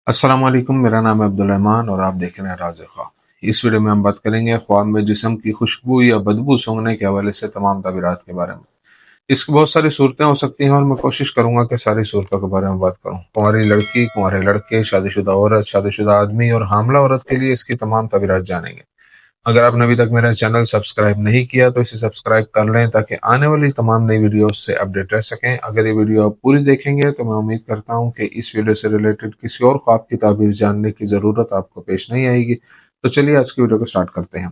अस्सलाम वालेकुम, मेरा नाम है अब्दुल रहमान और आप देख रहे हैं राज़ ख्वाब। इस वीडियो में हम बात करेंगे ख्वाब में जिस्म की खुशबू या बदबू सूंघने के हवाले से तमाम तबीरात के बारे में। इसकी बहुत सारी सूरतें हो सकती हैं और मैं कोशिश करूंगा कि सारी सूरतों के बारे में बात करूं। कुंवारी लड़की, कुंवारे लड़के, शादीशुदा औरत, शादीशुदा आदमी और हामला औरत के लिए इसकी तमाम तबीरात जानेंगे। अगर आपने अभी तक मेरा चैनल सब्सक्राइब नहीं किया तो इसे सब्सक्राइब कर लें ताकि आने वाली तमाम नई वीडियोस से अपडेट रह सकें। अगर ये वीडियो आप पूरी देखेंगे तो मैं उम्मीद करता हूं कि इस वीडियो से रिलेटेड किसी और ख्वाब की ताबीर जानने की ज़रूरत आपको पेश नहीं आएगी। तो चलिए आज की वीडियो को स्टार्ट करते हैं।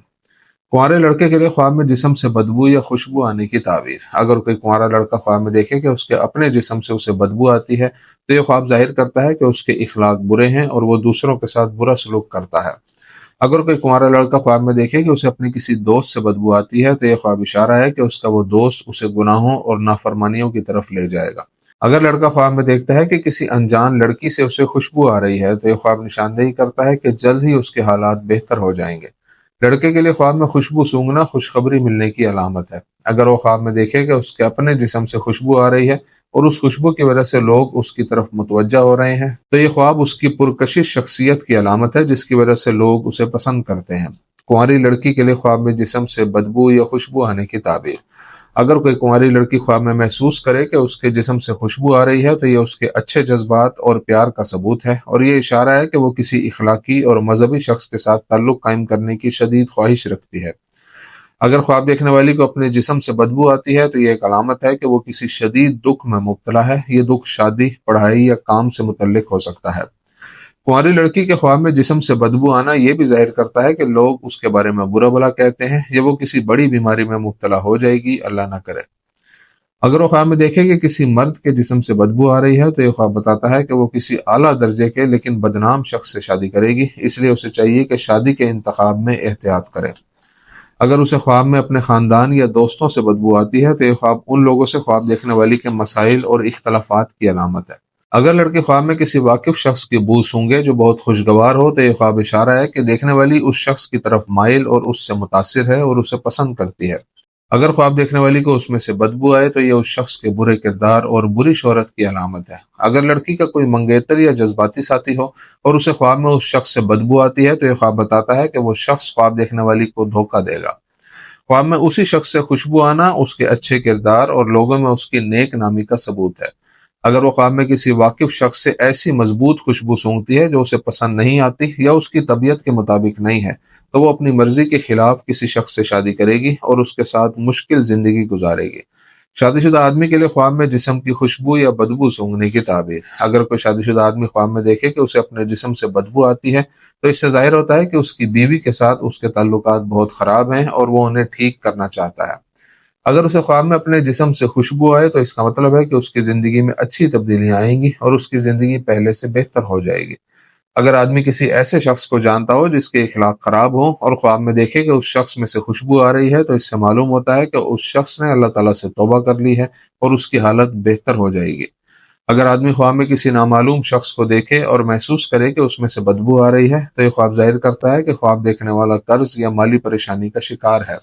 कुंवारे लड़के के लिए ख्वाब में जिस्म से बदबू या खुशबू आने की ताबीर। अगर कोई कुंवारा लड़का ख्वाब में देखे कि उसके अपने जिस्म से उसे बदबू आती है तो ये ख्वाब जाहिर करता है कि उसके इखलाक बुरे हैं और वो दूसरों के साथ बुरा सलूक करता है। अगर कोई कुंवारा लड़का ख्वाब में देखे कि उसे अपने किसी दोस्त से बदबू आती है तो यह ख्वाब इशारा है कि उसका वो दोस्त उसे गुनाहों और नाफरमानियों की तरफ ले जाएगा। अगर लड़का ख्वाब में देखता है कि किसी अनजान लड़की से उसे खुशबू आ रही है तो यह ख्वाब निशानदेही करता है कि जल्द ही उसके हालात बेहतर हो जाएंगे। लड़के के लिए ख्वाब में खुशबू सूंघना खुशखबरी मिलने की अलामत है। अगर वो ख्वाब में देखे कि उसके अपने जिस्म से खुशबू आ रही है और उस खुशबू की वजह से लोग उसकी तरफ मुतवज्जा हो रहे हैं तो ये ख्वाब उसकी पुरकशिश शख्सियत की अलामत है जिसकी वजह से लोग उसे पसंद करते हैं। कुंवारी लड़की के लिए ख्वाब में जिस्म से बदबू या खुशबू आने की ताबीर। अगर कोई कुंवारी लड़की ख्वाब में महसूस करे कि उसके जिस्म से खुशबू आ रही है तो ये उसके अच्छे जज्बात और प्यार का सबूत है और ये इशारा है कि वो किसी इखलाकी और मजहबी शख्स के साथ ताल्लुक कायम करने की शदीद ख्वाहिश रखती है। अगर ख्वाब देखने वाली को अपने जिस्म से बदबू आती है तो ये एक अलामत है कि वो किसी शदीद दुख में मुब्तला है। ये दुख शादी, पढ़ाई या काम से मुतल्लिक हो सकता है। कुंवारी लड़की के ख्वाब में जिस्म से बदबू आना ये भी जाहिर करता है कि लोग उसके बारे में बुरा भला कहते हैं या वो किसी बड़ी बीमारी में मुब्तला हो जाएगी, अल्लाह ना करे। अगर वो ख्वाब में देखे कि किसी मर्द के जिस्म से बदबू आ रही है तो ये ख्वाब बताता है कि वो किसी आला दर्जे के लेकिन बदनाम शख्स से शादी करेगी, इसलिए उसे चाहिए कि शादी के इंतखाब में एहतियात करे। अगर उसे ख्वाब में अपने खानदान या दोस्तों से बदबू आती है तो ये ख्वाब उन लोगों से ख्वाब देखने वाली के मसाइल और इख्तलाफात की अलामत है। अगर लड़के ख्वाब में किसी वाकिफ शख्स की बू सूंघे जो बहुत खुशगवार हो तो ये ख्वाब इशारा है कि देखने वाली उस शख्स की तरफ माइल और उससे मुतासिर है और उसे पसंद करती है। अगर ख्वाब देखने वाली को उसमें से बदबू आए तो यह उस शख्स के बुरे किरदार और बुरी शोहरत की अलामत है। अगर लड़की का कोई मंगेतर या जज्बाती साथी हो और उसे ख्वाब में उस शख्स से बदबू आती है तो यह ख्वाब बताता है कि वो शख्स ख्वाब देखने वाली को धोखा देगा। ख्वाब में उसी शख्स से खुशबू आना उसके अच्छे किरदार और लोगों में उसकी नेक नामी का सबूत है। अगर वो ख्वाब में किसी वाकिफ शख्स से ऐसी मजबूत खुशबू सूंघती है जो उसे पसंद नहीं आती या उसकी तबीयत के मुताबिक नहीं है तो वो अपनी मर्जी के खिलाफ किसी शख्स से शादी करेगी और उसके साथ मुश्किल जिंदगी गुजारेगी। शादीशुदा आदमी के लिए ख्वाब में जिस्म की खुशबू या बदबू सूंघने की ताबीर। अगर कोई शादीशुदा आदमी ख्वाब में देखे कि उसे अपने जिस्म से बदबू आती है तो इससे जाहिर होता है कि उसकी बीवी के साथ उसके ताल्लुकात बहुत खराब हैं और वो उन्हें ठीक करना चाहता है। अगर उसे ख्वाब में अपने जिस्म से खुशबू आए तो इसका मतलब है कि उसकी जिंदगी में अच्छी तब्दीलियां आएंगी और उसकी जिंदगी पहले से बेहतर हो जाएगी। अगर आदमी किसी ऐसे शख्स को जानता हो जिसके इखलाक खराब हो और ख्वाब में देखे कि उस शख्स में से खुशबू आ रही है तो इससे मालूम होता है कि उस शख्स ने अल्लाह ताला से तौबा कर ली है और उसकी हालत बेहतर हो जाएगी। अगर आदमी ख्वाब में किसी नामालूम शख्स को देखे और महसूस करे कि उसमें से बदबू आ रही है तो यह ख्वाब जाहिर करता है कि ख्वाब देखने वाला कर्ज या माली परेशानी का शिकार है।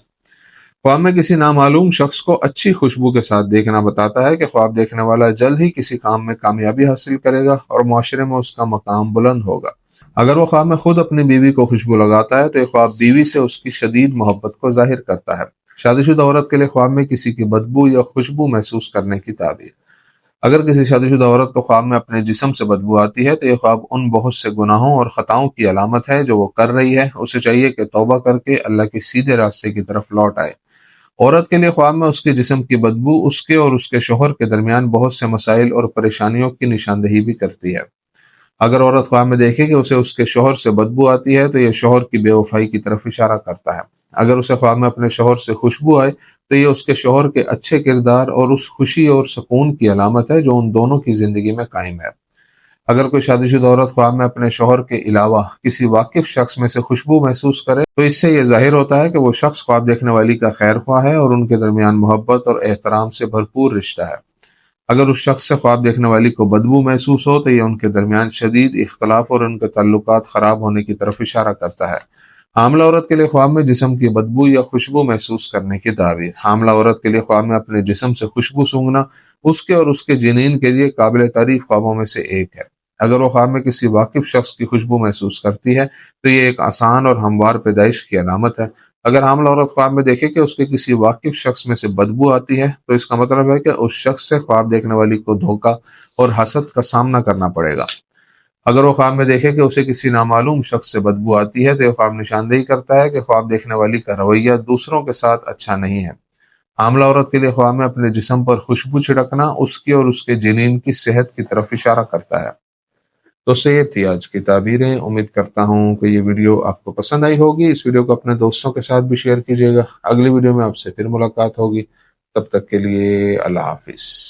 ख्वाब में किसी नामालूम शख्स को अच्छी खुशबू के साथ देखना बताता है कि ख्वाब देखने वाला जल्द ही किसी काम में कामयाबी हासिल करेगा और मुआशरे में उसका मकाम बुलंद होगा। अगर वो ख्वाब में खुद अपनी बीवी को खुशबू लगाता है तो ये ख्वाब बीवी से उसकी शदीद मोहब्बत को जाहिर करता है। शादीशुदा औरत के लिए ख्वाब में किसी की बदबू या खुशबू महसूस करने की ताबीर। अगर किसी शादीशुदा औरत को ख्वाब में अपने जिस्म से बदबू आती है तो यह ख्वाब उन बहुत से गुनाहों और खताओं की अलामत है जो वो कर रही है। उसे चाहिए कि तौबा करके अल्लाह के सीधे रास्ते की तरफ लौट आए। औरत के लिए ख्वाब में उसके जिस्म की बदबू उसके और उसके शौहर के दरमियान बहुत से मसाइल और परेशानियों की निशानदेही भी करती है। अगर औरत ख्वाब में देखे कि उसे उसके शौहर से बदबू आती है तो यह शौहर की बेवफाई की तरफ इशारा करता है। अगर उसे ख्वाब में अपने शौहर से खुशबू आए तो यह उसके शौहर के अच्छे किरदार और उस खुशी और सुकून की अलामत है जो उन दोनों की जिंदगी में कायम है। अगर कोई शादीशुदा औरत ख्वाब में अपने शौहर के अलावा किसी वाकिफ शख्स में से खुशबू महसूस करे तो इससे यह जाहिर होता है कि वो शख्स ख्वाब देखने वाली का खैर ख्वाह है और उनके दरमियान मोहब्बत और एहतराम से भरपूर रिश्ता है। अगर उस शख्स से ख्वाब देखने वाली को बदबू महसूस हो तो यह उनके दरमियान शदीद इख्तलाफ और उनके ताल्लुकात खराब होने की तरफ इशारा करता है। हामला औरत के लिए ख्वाब में जिस्म की बदबू या खुशबू महसूस करने की ताबीर। हामला औरत के लिए ख्वाब में अपने जिस्म से खुशबू सूंघना उसके और उसके जिनीन के लिए काबिल तारीफ ख्वाबों में से एक है। اگر وہ خواب میں کسی واقف شخص کی خوشبو محسوس کرتی ہے تو یہ ایک آسان اور ہموار پیدائش کی علامت ہے۔ اگر حاملہ عورت خواب میں دیکھے کہ اس کے کسی واقف شخص میں سے بدبو آتی ہے تو اس کا مطلب ہے کہ اس شخص سے خواب دیکھنے والی کو دھوکہ اور حسد کا سامنا کرنا پڑے گا۔ اگر وہ خواب میں دیکھے کہ اسے کسی نامعلوم شخص سے بدبو آتی ہے تو یہ خواب نشاندہی کرتا ہے کہ خواب دیکھنے والی کا رویہ دوسروں کے ساتھ اچھا نہیں ہے۔ حاملہ عورت کے لیے خواب میں اپنے جسم پر خوشبو چھڑکنا اس کی اور اس کے جنین کی صحت کی طرف اشارہ کرتا ہے۔ تو یہ تھی آج کی تعبیریں۔ امید کرتا ہوں کہ یہ ویڈیو آپ کو پسند آئی ہوگی۔ اس ویڈیو کو اپنے دوستوں کے ساتھ بھی شیئر کیجیے گا۔ اگلی ویڈیو میں آپ سے پھر ملاقات ہوگی، تب تک کے لیے اللہ حافظ۔